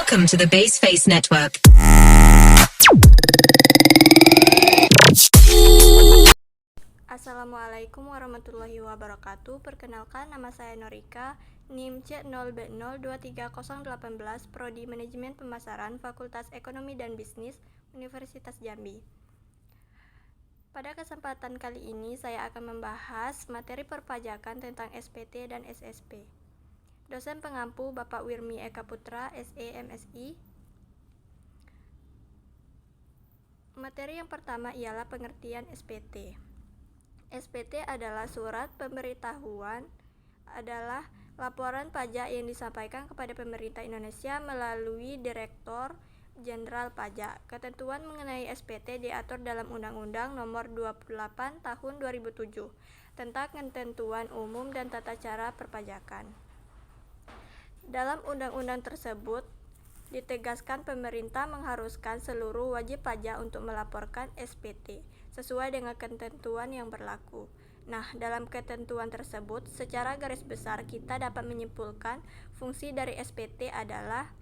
Welcome to the Baseface Network. Assalamualaikum warahmatullahi wabarakatuh. Perkenalkan, nama saya Norika, NIM C0B023018, Prodi Manajemen Pemasaran, Fakultas Ekonomi dan Bisnis, Universitas Jambi. Pada kesempatan kali ini saya akan membahas materi perpajakan tentang SPT dan SSP. Dosen pengampu Bapak Wirmi Eka Putra, SE MSI. Materi yang pertama ialah pengertian SPT. SPT adalah surat pemberitahuan, adalah laporan pajak yang disampaikan kepada pemerintah Indonesia melalui Direktur Jenderal Pajak. Ketentuan mengenai SPT diatur dalam Undang-Undang Nomor 28 Tahun 2007 tentang Ketentuan Umum dan Tata Cara Perpajakan. Dalam undang-undang tersebut ditegaskan pemerintah mengharuskan seluruh wajib pajak untuk melaporkan SPT sesuai dengan ketentuan yang berlaku. Nah, dalam ketentuan tersebut, secara garis besar kita dapat menyimpulkan fungsi dari SPT adalah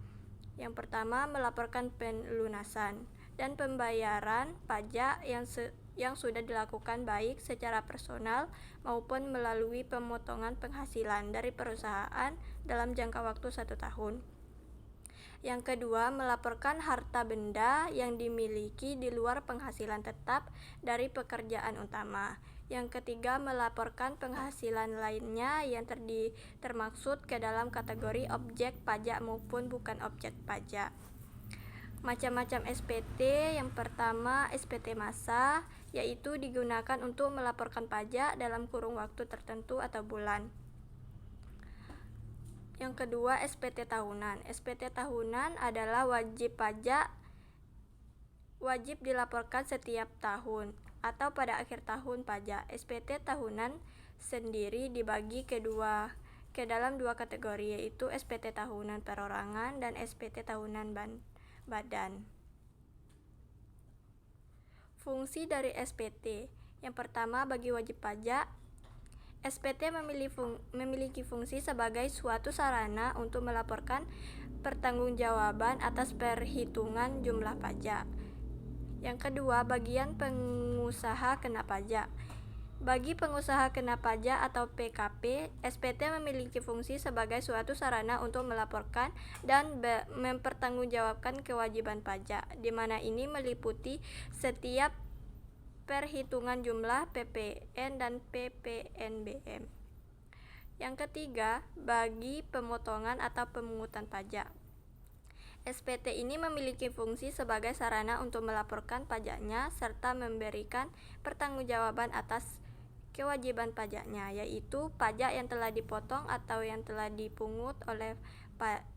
yang pertama, melaporkan pelunasan dan pembayaran pajak yang sudah dilakukan baik secara personal maupun melalui pemotongan penghasilan dari perusahaan dalam jangka waktu 1 tahun. Yang kedua, melaporkan harta benda yang dimiliki di luar penghasilan tetap dari pekerjaan utama. Yang ketiga, melaporkan penghasilan lainnya yang termaksud ke dalam kategori objek pajak maupun bukan objek pajak. Macam-macam SPT. Yang pertama, SPT massa, yaitu digunakan untuk melaporkan pajak dalam kurun waktu tertentu atau bulan. Yang kedua, SPT tahunan. SPT tahunan adalah wajib pajak wajib dilaporkan setiap tahun atau pada akhir tahun pajak. SPT tahunan sendiri dibagi ke dalam dua kategori, yaitu SPT tahunan perorangan dan SPT tahunan badan. Fungsi dari SPT. Yang pertama, bagi wajib pajak, SPT memiliki fungsi sebagai suatu sarana untuk melaporkan pertanggungjawaban atas perhitungan jumlah pajak. Yang kedua, bagian pengusaha kena pajak. Bagi pengusaha kena pajak atau PKP, SPT memiliki fungsi sebagai suatu sarana untuk melaporkan dan mempertanggungjawabkan kewajiban pajak, di mana ini meliputi setiap perhitungan jumlah PPN dan PPNBM. Yang ketiga, bagi pemotongan atau pemungutan pajak. SPT ini memiliki fungsi sebagai sarana untuk melaporkan pajaknya serta memberikan pertanggungjawaban atas kewajiban pajaknya, yaitu pajak yang telah dipotong atau yang telah dipungut oleh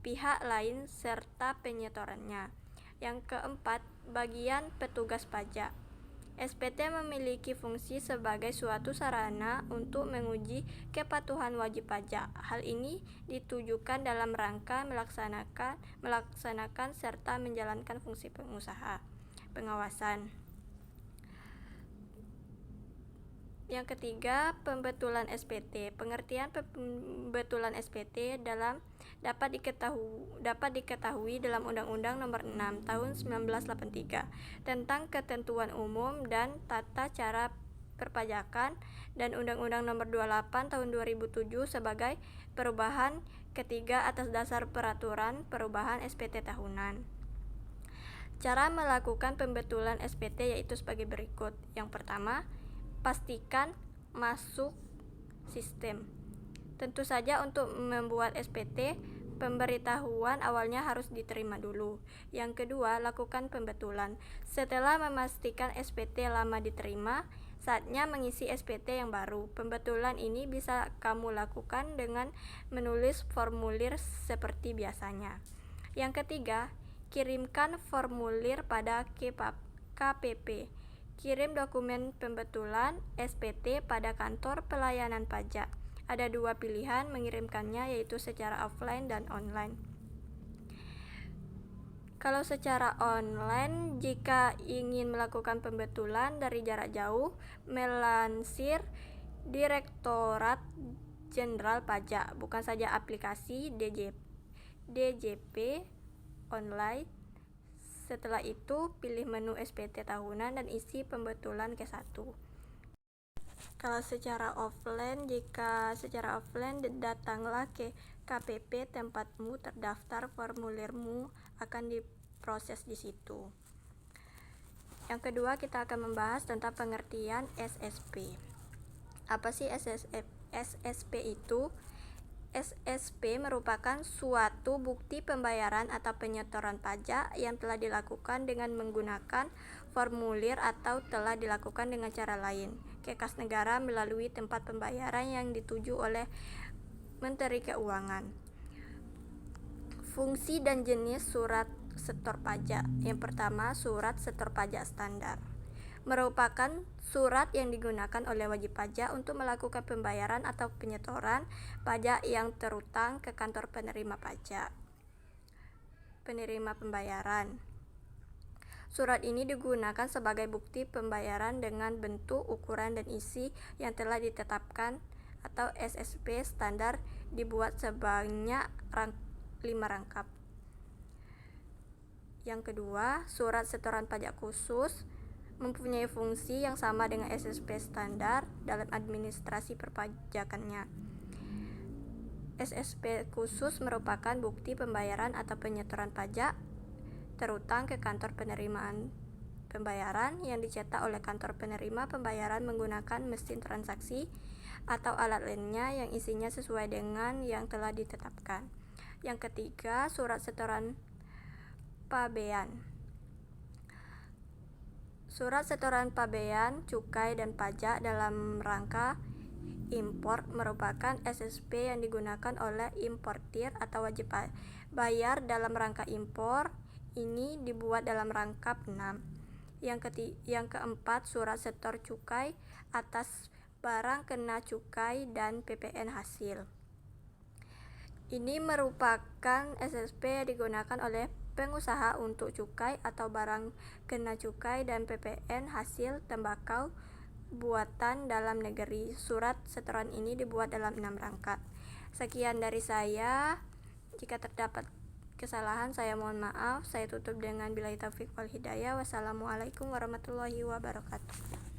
pihak lain serta penyetorannya. Yang keempat, bagian petugas pajak. SPT memiliki fungsi sebagai suatu sarana untuk menguji kepatuhan wajib pajak. Hal ini ditujukan dalam rangka melaksanakan serta menjalankan fungsi pengawasan. Yang ketiga, pembetulan SPT. Pengertian pembetulan SPT dapat diketahui dalam Undang-Undang Nomor 6 Tahun 1983 tentang Ketentuan Umum dan Tata Cara Perpajakan dan Undang-Undang Nomor 28 Tahun 2007 sebagai perubahan ketiga atas dasar peraturan perubahan SPT tahunan. Cara melakukan pembetulan SPT yaitu sebagai berikut. Yang pertama, pastikan masuk sistem. Tentu saja untuk membuat SPT, pemberitahuan awalnya harus diterima dulu. Yang kedua, lakukan pembetulan. Setelah memastikan SPT lama diterima, saatnya mengisi SPT yang baru. Pembetulan ini bisa kamu lakukan dengan menulis formulir seperti biasanya. Yang ketiga, kirimkan formulir pada KPP. Kirim dokumen pembetulan SPT pada kantor pelayanan pajak. Ada dua pilihan mengirimkannya, yaitu secara offline dan online. Kalau secara online, jika ingin melakukan pembetulan dari jarak jauh, melansir Direktorat Jenderal Pajak, bukan saja aplikasi DJP online. Setelah itu, pilih menu SPT tahunan dan isi pembetulan K1. Kalau jika secara offline, datanglah ke KPP tempatmu terdaftar, formulirmu akan diproses di situ. Yang kedua, kita akan membahas tentang pengertian SSP. Apa sih SSP itu? SSP merupakan suatu bukti pembayaran atau penyetoran pajak yang telah dilakukan dengan menggunakan formulir atau telah dilakukan dengan cara lain ke kas negara melalui tempat pembayaran yang dituju oleh Menteri Keuangan. Fungsi dan jenis surat setor pajak. Yang pertama, surat setor pajak standar. Merupakan surat yang digunakan oleh wajib pajak untuk melakukan pembayaran atau penyetoran pajak yang terutang ke kantor penerima pajak. Penerima pembayaran. Surat ini digunakan sebagai bukti pembayaran dengan bentuk, ukuran, dan isi yang telah ditetapkan atau SSP standar dibuat sebanyak 5 rangkap. Yang kedua, surat setoran pajak khusus mempunyai fungsi yang sama dengan SSP standar dalam administrasi perpajakannya. SSP khusus merupakan bukti pembayaran atau penyetoran pajak terutang ke kantor penerimaan pembayaran yang dicetak oleh kantor penerima pembayaran menggunakan mesin transaksi atau alat lainnya yang isinya sesuai dengan yang telah ditetapkan. Yang ketiga, surat setoran pabean. Surat setoran pabean, cukai, dan pajak dalam rangka impor merupakan SSP yang digunakan oleh importir atau wajib bayar dalam rangka impor. Ini dibuat dalam rangkap 6. Yang keempat, surat setor cukai atas barang kena cukai dan PPN hasil. Ini merupakan SSP yang digunakan oleh pengusaha untuk cukai atau barang kena cukai dan PPN hasil tembakau buatan dalam negeri. Surat setoran ini dibuat dalam 6 rangkap. Sekian dari saya. Jika terdapat kesalahan, saya mohon maaf. Saya tutup dengan billahi taufiq wal hidayah. Wassalamualaikum warahmatullahi wabarakatuh.